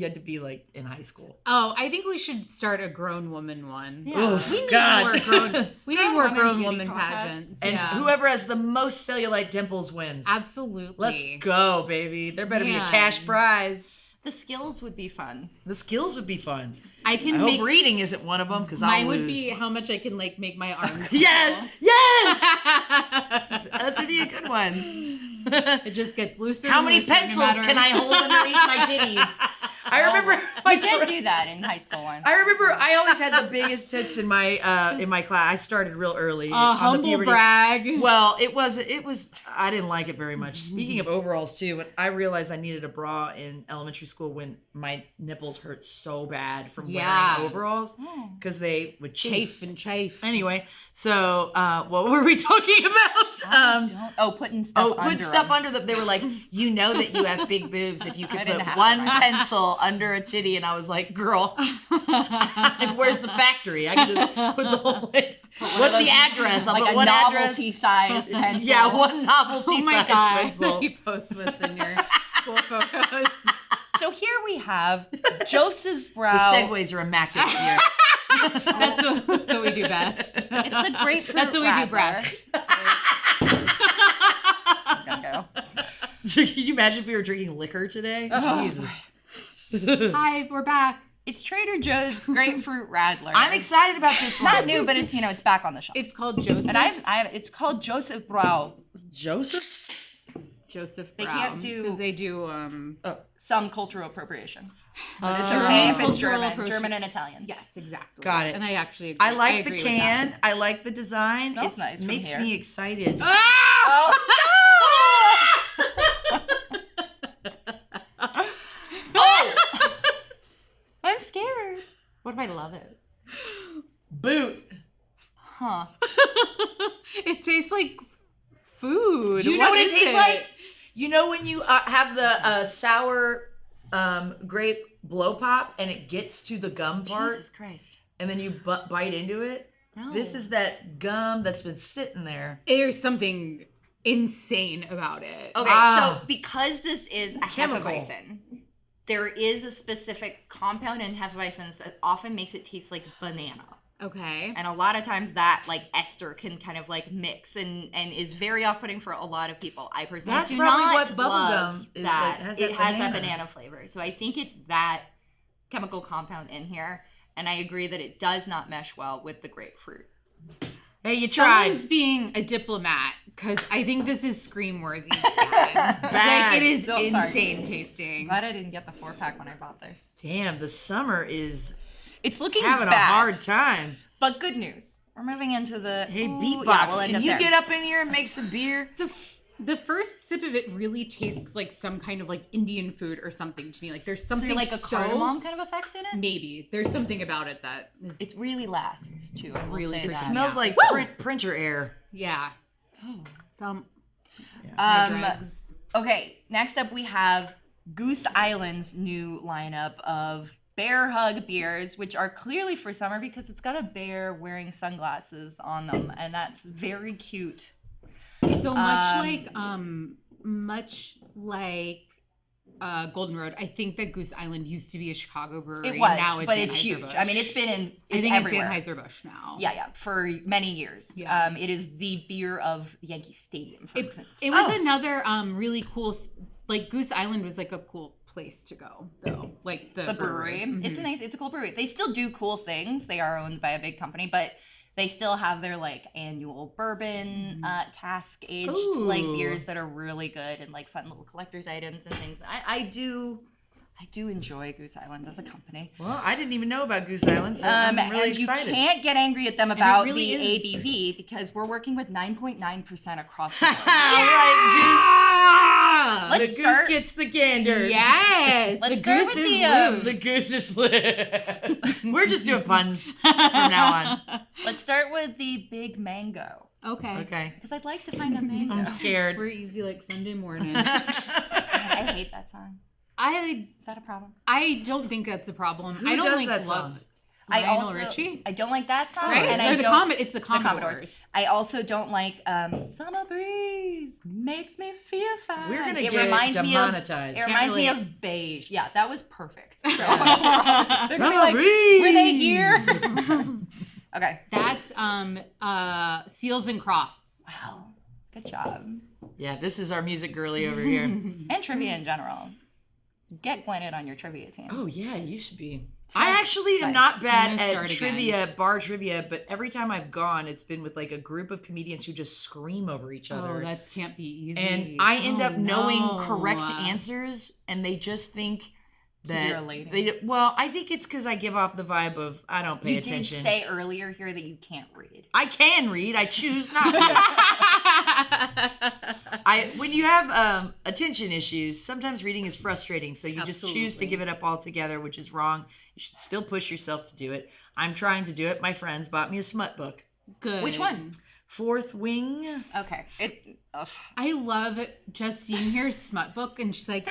had to be in high school. Oh, I think we should start a grown woman one. Yeah. Oof, We need God. more grown. We need more women grown beauty woman contests. pageants. And yeah. whoever has the most cellulite dimples wins. Absolutely. Let's go, baby. There better be a Man. cash prize. The skills would be fun. The skills would be fun. I can I make. hope reading isn't one of them because I'll Mine lose. would be how much I can make my arms. Yes, yes. wiggle. That would be a good one. It just gets looser. How and many looser no pencils matter- can I hold underneath my titties? I remember We did do that in high school once. I remember I always had the biggest tits in my class. I started real early. A on the humble puberty. brag. Well, it was I didn't like it very much. Speaking of overalls too, when I realized I needed a bra in elementary school when my nipples hurt so bad from Yeah. wearing overalls because they would chafe and chafe. Anyway, so what were we talking about? Putting stuff under put stuff them. under them. They were like, you know that you have big boobs if you I could didn't put have one that. pencil under a titty, and I was like, girl, where's the factory? I can just put the whole what's the address? I'll like put a one novelty-sized pencil. Yeah, one novelty-sized Oh my God. pencil. You post within your school photos. So here we have Joseph's The Brow. segues are immaculate here. That's what we do best. It's the grapefruit That's what we do Radler. best. Go. So can you imagine if we were drinking liquor today? Jesus. Hi, we're back. It's Trader Joe's grapefruit Radler. I'm excited about this one. Not new, but it's it's back on the shelf. It's called Joseph. And it's called Joseph Brow. Joseph's? Joseph They Brown, can't do- because they do Some cultural appropriation. But it's German okay if it's cultural German, German and Italian. yes, exactly. Got it. And I actually agree. I like agree the with that. can. I like the design. It smells nice from Makes here. me excited. Ah! Oh! I'm scared. What if I love it? Boot. Huh. It tastes like food. Do you know what it is tastes like? You know when you have the sour grape blow pop and it gets to the gum part Jesus Christ. and then you bite into it? No. This is that gum that's been sitting there. There's something insane about it. Okay, Ah. so because this is a Chemical. Hefeweizen, there is a specific compound in Hefeweizens that often makes it taste like banana. Okay. And a lot of times that like ester can kind of like mix and is very off-putting for a lot of people. I personally That's do probably not what bubble love gum is that. like, has it that has that banana. banana flavor. So I think it's that chemical compound in here. And I agree that it does not mesh well with the grapefruit. Hey, you tried. Someone's being a diplomat because I think this is scream worthy. Bad. Like it is No, sorry. insane tasting. Glad I didn't get the 4-pack when I bought this. Damn, the summer is It's looking having bad, a hard time. but good news. We're moving into the Hey, Ooh, beatbox, yeah, we'll end can up you there. get up in here and make some beer? The first sip of it really tastes like some kind of like Indian food or something to me. Like there's Is something there like a so- cardamom kind of effect in it? Maybe there's something about it that is It really lasts too. I will Really say good. It that. smells Yeah. like printer air. yeah. Oh. My Um, dregs. Okay, next up we have Goose Island's new lineup of bear hug beers, which are clearly for summer because it's got a bear wearing sunglasses on them, and that's very cute. So much like Golden Road. I think that Goose Island used to be a Chicago brewery. It was, now it's but it's huge. Anheuser-Busch. I mean, it's been in. It's I think everywhere. it's Anheuser-Busch now. Yeah, for many years. Yeah. It is the beer of Yankee Stadium, for instance. It was another really cool. Like Goose Island was like a cool place to go though. Like the brewery. Mhm. It's a cool brewery. They still do cool things. They are owned by a big company, but they still have their like annual bourbon cask aged like Ooh. beers that are really good and like fun little collector's items and things. I do enjoy Goose Island as a company. Well, I didn't even know about Goose Island, so I'm really and excited. you can't get angry at them about really the is- ABV because we're working with 9.9% across the board. All right, Goose. Let's the start- goose gets the gander. Yes, Let's the start goose with is the, loose. The goose is lit. We're just doing puns from now on. Let's start with the big mango Okay. Okay. because I'd like to find a mango. I'm scared. We're easy like Sunday morning. God, I hate that song. Is that a problem? I don't think that's a problem. Who I don't does like that love song? Lionel Richie. I don't like that song, Right? and Or I the don't. it's the Commodores. I also don't like "Summer Breeze Makes Me Feel Fine." We're gonna it get reminds me of. demonetized. It reminds me relate. of beige. Yeah, that was perfect. So, they're gonna be Summer like, breeze. were they here? Okay. That's Seals and Crofts. Wow. Good job. Yeah, this is our music girly over here. And trivia in general. Get Gwynedd on your trivia team. Oh yeah, you should be. Smells I actually am nice. not I'm bad gonna at start trivia, bar trivia, but every time I've gone, it's been with like a group of comedians who just scream over each other. Oh, that can't be easy. And I end Oh, up knowing no. correct answers, and they just think that you're a lady. Well, I think it's because I give off the vibe of I don't pay You attention. did say earlier here that you can't read. I can read. I choose not to. When you have attention issues, sometimes reading is frustrating. So you just choose to Absolutely. give it up altogether, which is wrong. You should still push yourself to do it. I'm trying to do it. My friends bought me a smut book. Good. Which one? Fourth Wing. Okay. I love Justine here's smut book, and she's like,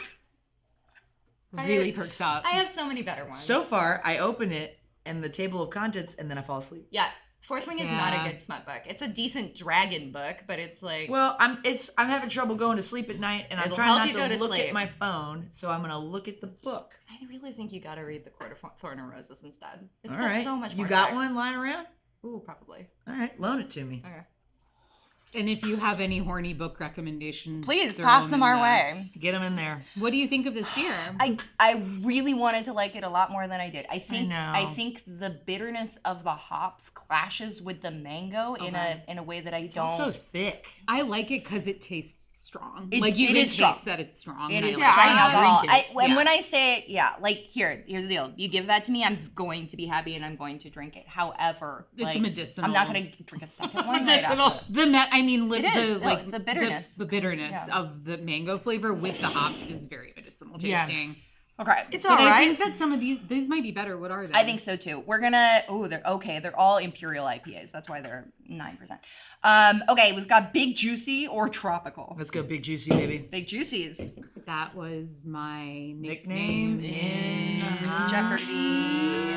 really perks up. I have so many better ones. So far, I open it and the table of contents, and then I fall asleep. Yeah. Fourth Wing is not a good smut book. It's a decent dragon book, but it's like... Well, I'm having trouble going to sleep at night, and I'm trying not to look at my phone, so I'm going to look at the book. I really think you got to read The Court of Thorn and Roses instead. It's All got right. so much more You got sex. one lying around? Ooh, probably. All right, loan it to me. Okay. And if you have any horny book recommendations, Please throw pass them in our there. way. Get them in there. What do you think of this beer? I really wanted to like it a lot more than I did. I know. think the bitterness of the hops clashes with the mango in a way that I It's don't. also thick. I like it because it tastes strong. It like you is can strong. taste that it's strong. It and I is like strong I alcohol. drink it. And when I say like here's the deal. You give that to me, I'm going to be happy and I'm going to drink it. However, It's like, medicinal. I'm not going to drink a second one. Right after. The bitterness. the bitterness of the mango flavor with the hops is very medicinal tasting. Okay, It's But all right. I think that some of these might be better. What are they? I think so too. We're gonna. Oh, they're okay. They're all Imperial IPAs. That's why they're 9%. Okay, we've got Big Juicy or Tropical. Let's go Big Juicy, baby. Big Juicies. that was my Nickname nickname in Jeopardy.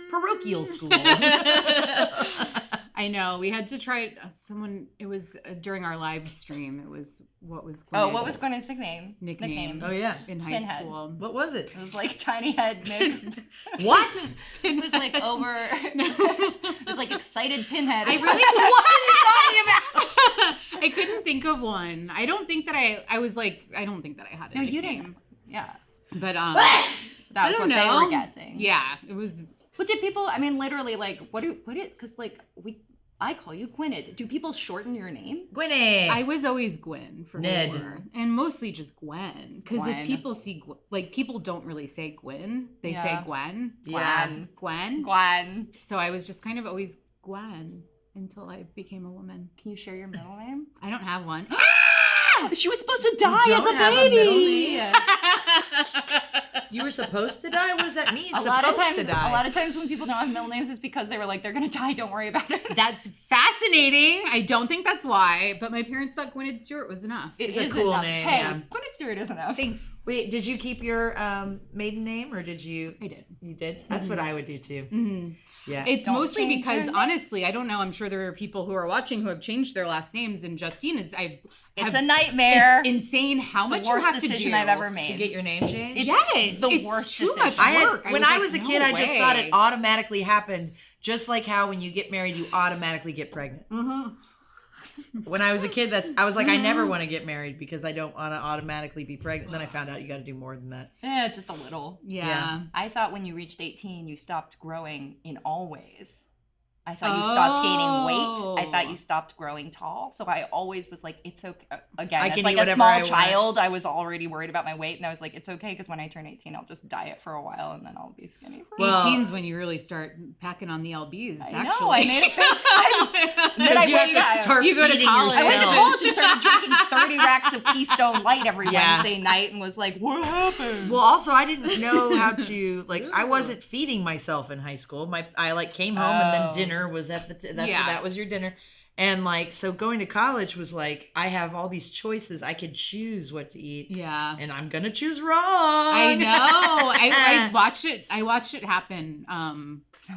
Parochial school. I know we had to try someone. It was during our live stream. It was what was What was Gwynned's nickname? nickname? Oh, yeah. in high Pinhead. school. What was it? It was like Tiny Head Nick. What? It was like over. It was like excited Pinhead. I really what are you talking about? I couldn't think of one. I don't think that I was like I don't think that I had a No, nickname. you didn't. Yeah, But that was don't what they know. were guessing. Yeah, it was. What did people? I mean, literally, like, what it? Because like I call you Gwynedd. Do people shorten your name? Gwynedd. I was always Gwen for Ned. sure, and mostly just Gwen. Because Gwen. if people see like people don't really say Gwen, they say Gwen. Yeah. Gwen. Gwen. So I was just kind of always Gwen until I became a woman. Can you share your middle name? I don't have one. She was supposed to die You as a don't have a middle baby. name? You were supposed to die? What does that mean? A lot of Supposed times when people don't have middle names, it's because they were like, they're gonna die. Don't worry about it. That's fascinating. I don't think that's why, but my parents thought Gwynedd Stewart was enough. It It's a is cool enough. name, Hey, yeah. Gwynedd Stewart is enough. Thanks. Wait, did you keep your maiden name, or did you? I did. You did? That's what I would do too. Mm-hmm. Yeah. It's Don't mostly change because your name. honestly, I don't know. I'm sure there are people who are watching who have changed their last names, and Justine is. It's a nightmare. It's insane how It's much the worst you have to decision do I've ever to made. get your name changed? Yes, the it's worst too decision. much work. When I like, was a no kid, I just thought it way. automatically happened, just like how when you get married, you automatically get pregnant. Mhm. When I was a kid, I was like, I never want to get married because I don't want to automatically be pregnant. Then I found out you got to do more than that. Just a little. Yeah. I thought when you reached 18, you stopped growing in all ways. I thought you stopped gaining weight. I thought you stopped growing tall. So I always was like, it's okay. Again, I as can like eat a whatever small I want. child, I was already worried about my weight. And I was like, it's okay because when I turn 18, I'll just diet for a while and then I'll be skinny for a while. Well- 18's when you really start packing on the LBs. I Actually, know, I made it big. Then I Because you have went to to- start you go to feeding college. I went to yourself. college and started drinking 30 racks of Keystone Light every Yeah. Wednesday night and was like, what happened? Well, also, I didn't know how to, like, I wasn't feeding myself in high school. I, like, came home and then dinner was at that was your dinner. And, like, so going to college was like, I have all these choices. I could choose what to eat. Yeah. And I'm going to choose wrong. I know. I watched it. I watched it happen.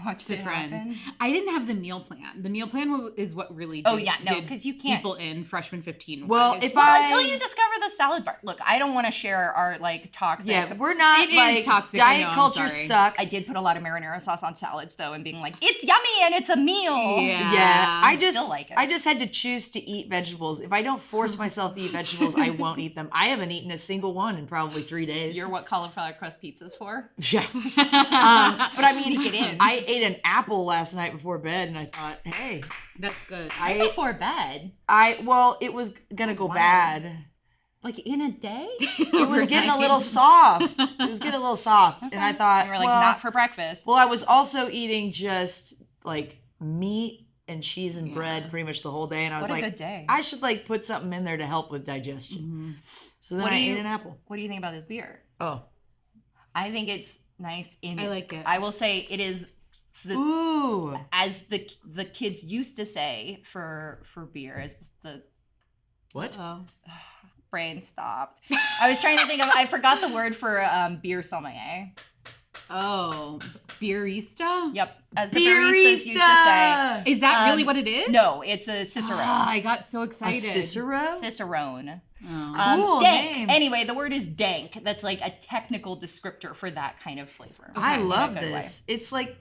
Watch To friends. I didn't have the meal plan. The meal plan is what really did, Oh, yeah, no, did 'cause you can't- people in freshman 15. Well, wise. if Well, I- until you discover the salad bar. Look, I don't want to share our like toxic. Yeah, we're not, It is like, toxic, I diet know, I'm culture sorry. sucks. I did put a lot of marinara sauce on salads though, and being like, it's yummy and it's a meal. Yeah, I just still like it. I just had to choose to eat vegetables. If I don't force myself to eat vegetables, I won't eat them. I haven't eaten a single one in probably 3 days. You're what cauliflower crust pizza's for? Yeah. But I mean, Sneak it in. I ate an apple last night before bed, and I thought, hey, That's good. Before bed, well, it was gonna go bad. like in a day. It was getting a little soft. It was getting a little soft, and I thought, You were like, well, not for breakfast. Well, I was also eating just like meat and cheese and bread pretty much the whole day, and I was What a like, good day. I should like put something in there to help with digestion. So then What I do you- ate an apple. What do you think about this beer? Oh, I think it's nice in I its, like it. I will say it is the ooh, as the kids used to say for beer as the what? Oh. brain stopped. I was trying to think of, I forgot the word for beer sommelier. Oh, beerista? Yep, as the baristas used to say. Is that really what it is? No, it's a cicerone. I got so A excited. Cicero? Cicerone. Oh. Cool dank. name. Anyway, the word is dank. That's like a technical descriptor for that kind of flavor. I In a love good way. this. It's like,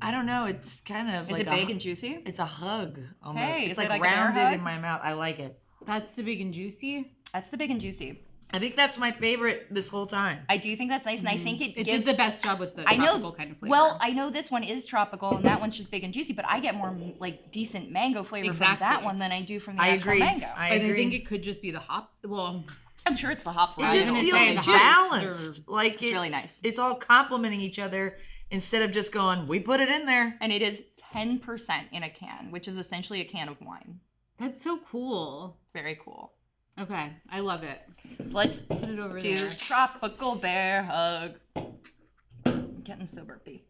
I don't know. It's kind of Is like it big and juicy? It's a hug almost. Hey, it's is it like like a bear rounded hug? in my mouth. I like it. That's the big and juicy? That's the big and juicy. I think that's my favorite this whole time. I do think that's nice, and I think it It gives did the best job with the I know. tropical kind of flavor. Well, I know this one is tropical, and that one's just big and juicy. But I get more like decent mango flavor from Exactly. that one than I do from the I actual agree. mango. I and agree. I think it could just be the hop. Well, I'm sure it's the hop It I was just gonna feels say the hops balanced. Like It's really nice. It's all complementing each other instead of just going, we put it in there. And it is 10% in a can, which is essentially a can of wine. that's so cool. Very cool. Okay, I love it. Let's Put it over do there. tropical bear hug. I'm getting so burpy.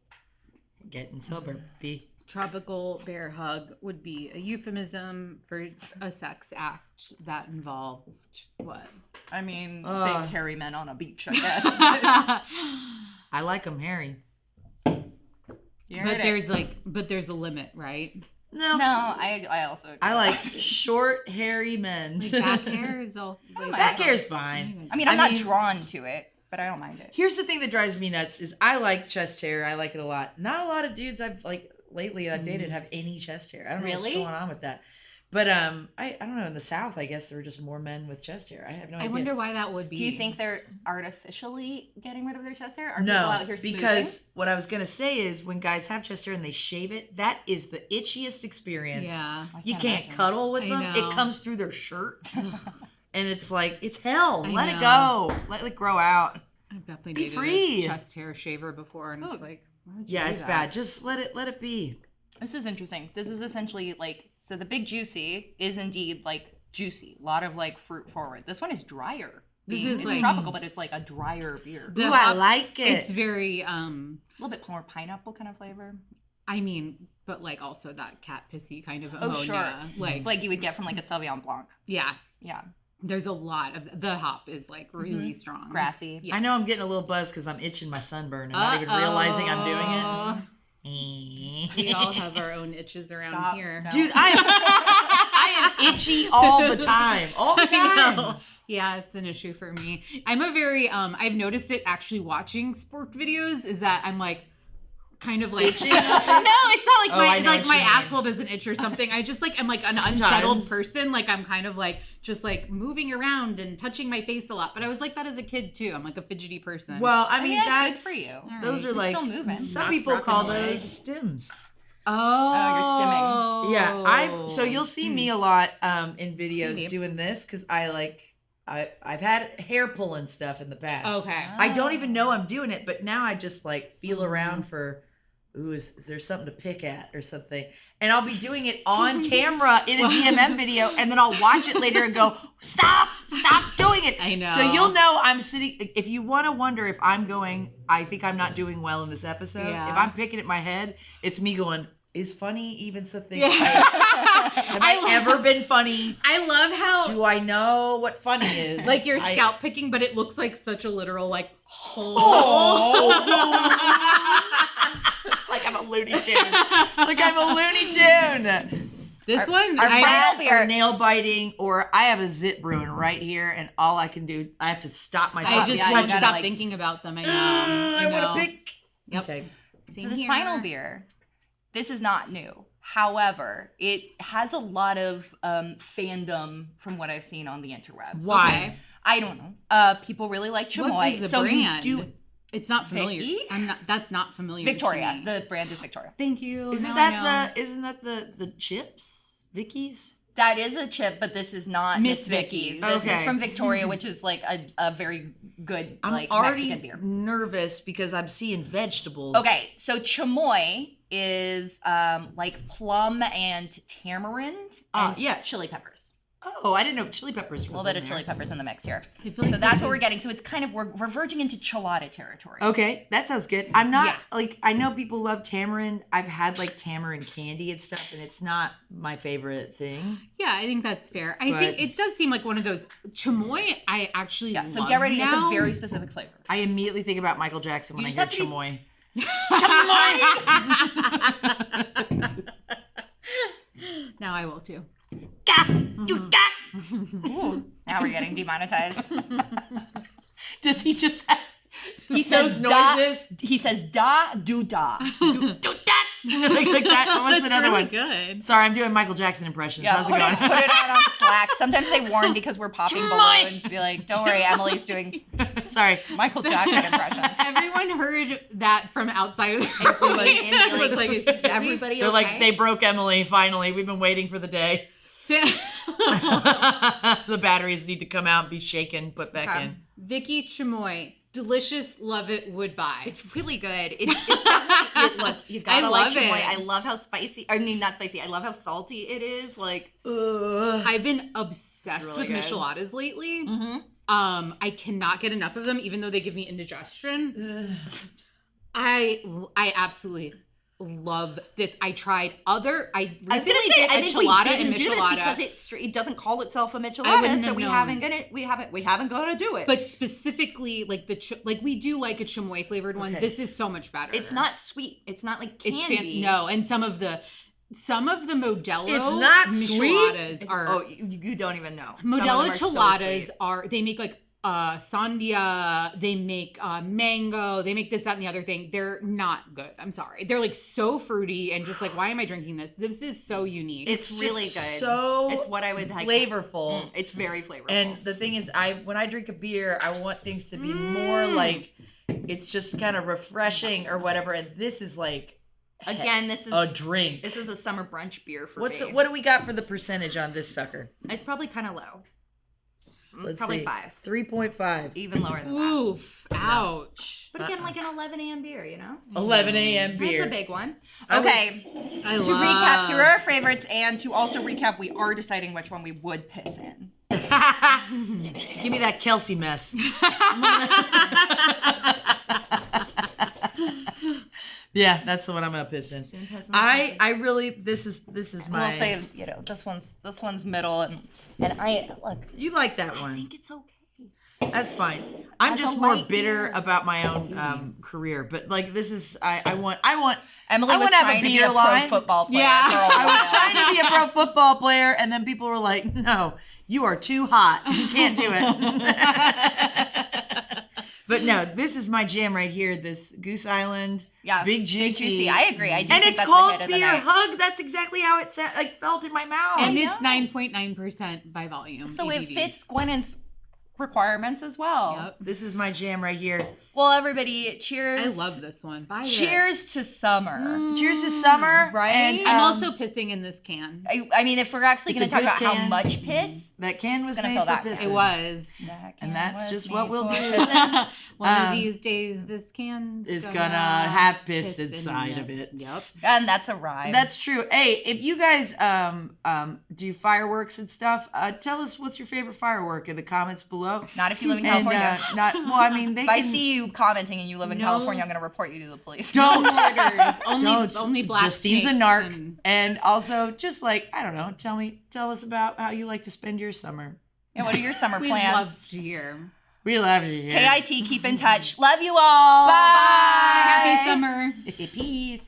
Getting sober. B. Tropical bear hug would be a euphemism for a sex act that involved what? I mean, Ugh. big hairy men on a beach, I guess. I like them hairy. You heard it. But there's a limit, right? No. No, I also agree. I like short, hairy men. Like back hair is all. Like, Back hair's fine. I mean, I'm not drawn to it, but I don't mind it. Here's the thing that drives me nuts is I like chest hair. I like it a lot. Not a lot of dudes I've dated have any chest hair. I don't know what's Really? going on with that. But I don't know. In the South, I guess there are just more men with chest hair. I have no idea. I wonder why that would be. Do you think they're artificially getting rid of their chest hair? Are people No, out here smoothing? because what I was gonna say is when guys have chest hair and they shave it, that is the itchiest experience. Yeah. You can't can't imagine. cuddle with I them. know. It comes through their shirt, and it's like it's hell. I Let it know. go. Let it grow out. I've definitely Be dated free. a chest hair shaver before, and it's like, why would you Yeah, do it's that? bad. Just let it be. This is interesting. This is essentially like, so the big juicy is indeed like juicy. A lot of like fruit forward. This one is drier. This is it's like- tropical, but it's like a drier beer. The Ooh, I hops- like it. It's very A little bit more pineapple kind of flavor. I mean, but like also that cat pissy kind of Oh, ammonia. sure. Like, Like you would get from like a Sauvignon Blanc. yeah, Yeah. there's a lot of the hop is like really strong. Grassy. Yeah. I know I'm getting a little buzzed because I'm itching my sunburn and not even realizing I'm doing it. We all have our own itches around Stop. here. No. Dude, I am itchy all the time. All the I time. know. Yeah, it's an issue for me. I'm a very I've noticed it actually watching Sporked videos is that I'm like kind of like Itching? no, it's not like Oh, I my know like what my you mean. asshole doesn't itch or something. I just like I'm like an Sometimes. unsettled person. Like I'm kind of like just like moving around and touching my face a lot. But I was like that as a kid too. I'm like a fidgety person. Well, I mean, yeah, it's that's good for you. All Those right. are like still moving. some Rock- people rock call and roll. those stims. oh, Yeah, so you'll see me a lot in videos Maybe. doing this because I've had hair pulling stuff in the past. Okay. I don't even know I'm doing it, but now I just like feel around for, ooh, is there something to pick at or something? And I'll be doing it on camera in a GMM video, and then I'll watch it later and go, stop doing it. I know. So you'll know I'm sitting, if you want to wonder if I'm going, I think I'm not doing well in this episode. Yeah. If I'm picking at my head, it's me going, is funny even something? Yeah. Have I ever been funny? I love how Do I know what funny is? like you're scalp picking, but it looks like such a literal like hole. Like I'm a Looney Tune. Like I'm a Looney Tune. This one, Our I, fat beer. or nail biting, or I have a zit brewing right here, and all I can do, I have to stop myself. I just Yeah, you don't gotta, stop like- thinking about them. I know. I know. want to pick. Yep. Okay. Same So this here. final beer, this is not new. However, it has a lot of fandom from what I've seen on the interwebs. Why? Okay. I don't know. People really like chamoy. What is the so brand? you do It's not familiar. Vicky? That's not familiar. Victoria. To me. The brand is Victoria. Thank you. Isn't Now I know. that the chips? Vicky's? That is a chip, but this is not Miss Miss Vicky's. Vicky's. This is Okay. from Victoria, which is like a very good I'm like already Mexican beer. nervous because I'm seeing vegetables. Okay, so chamoy is like plum and tamarind and Yes. chili peppers. Oh, I didn't know chili peppers was A little bit of chili peppers in the mix here. I feel like So that's this what we're is- getting. So it's kind of, we're verging into chilada territory. Okay, that sounds good. I'm not, Yeah. like, I know people love tamarind. I've had, like, tamarind candy and stuff, and it's not my favorite thing. Yeah, I think that's fair. I think But- it does seem like one of those chamoy. I actually Yeah, so love get ready. now. It's a very specific flavor. I immediately think about Michael Jackson when You I just hear have to be- chamoy. Now I will too. Ooh, now we're getting demonetized. Does he just have He says those da. noises? He says da, do da. Do that. like that. What's That's another really one? good. Sorry, I'm doing Michael Jackson impressions. Yeah, How's it put going? it out on Slack. Sometimes they warn because we're popping balloons. Be like, don't worry, Emily's doing Sorry. Michael Jackson impressions. Everyone heard that from outside of the Including room. Andy, I was like, like, is "Excuse me?" everybody They're okay? like, they broke Emily, finally. We've been waiting for the day. The batteries need to come out and be shaken, put back in. Vicky Chamoy, delicious, love it, would buy. It's really good. It's definitely look. You gotta I like love chamoy. it. I love how spicy. I mean, not spicy. I love how salty it is. Like, I've been obsessed really with good. micheladas lately. mm-hmm. I cannot get enough of them, even though they give me indigestion. I absolutely love this. I tried other. I I was gonna recently say, did I a think we chelada didn't and do this michelada. because it doesn't call itself a I michelada, wouldn't so have we known. haven't gonna do it. But specifically, like like we do like a chamoy flavored one. Okay. This is so much better. it's not sweet. It's not like It's candy. no, and some of the Modelo It's not sweet? micheladas It's, are you don't even know. Some of them Modelo are so cheladas sweet. are they make like sandia, they make mango, they make this, that, and the other thing. They're not good. I'm sorry. They're like so fruity and just like, why am I drinking this? This is so unique. It's really just good. So It's what I would like. flavorful. It's very flavorful. And the thing is, when I drink a beer, I want things to be more like, it's just kind of refreshing or whatever. And this is like, again, this is a drink. this is a summer brunch beer for What me. do we got for the percentage on this sucker? It's probably kind of low. Let's Probably see. 5. 3.5. Even lower than that. Oof, ouch. But again, like an 11 a.m. beer, you know? 11 a.m. beer. That's a big one. I Okay. I To love. recap, here are our favorites, and to also recap, we are deciding which one we would piss in. Give me that Kelsey mess. Yeah, that's the one I'm gonna piss in. I really this is my. We'll say, you know, this one's middle, and I look. You like that I one? think it's okay. That's fine. I'm As a just more light bitter beer. about my own career, but like this is I want. Emily I was wanna have a trying to be beer a pro line. football player. Yeah. for a I was while. trying to be a pro football player, and then people were like, "No, you are too hot. You can't do it." But no, this is my jam right here. This Goose Island, Yeah, big juicy. I agree. I do And think it's that's called the hit of the Beer night. Hug. That's exactly how it felt in my mouth. And I it's know. 9.9% by volume. So it ABV. fits Gwynnedd's requirements as well. Yep. This is my jam right here. Well, everybody, cheers. I love this one. Buy this. Cheers to summer. Cheers to summer, Right? And, I'm Um, also pissing in this can. I mean, if we're actually It's going a to talk good about how can. much piss, that can was gonna made fill for that pissing. It was. And that's was just what made we'll for do. pissing. One Um, of these days, this can's It's gonna have piss in inside of it. Yep. And that's a rhyme. That's true. Hey, if you guys do fireworks and stuff, tell us what's your favorite firework in the comments below. Not if you live in And California. I mean, they If I can, see you commenting and you live in No. California, I'm going to report you to the police. Don't Murders. Don't. Only black Justine's a snakes narc. And also, just like, I don't know, tell us about how you like to spend your summer. Yeah, what are your summer We plans? love to hear. We love you here. KIT, keep in touch. Love you all. Bye. Bye. Happy summer. Peace.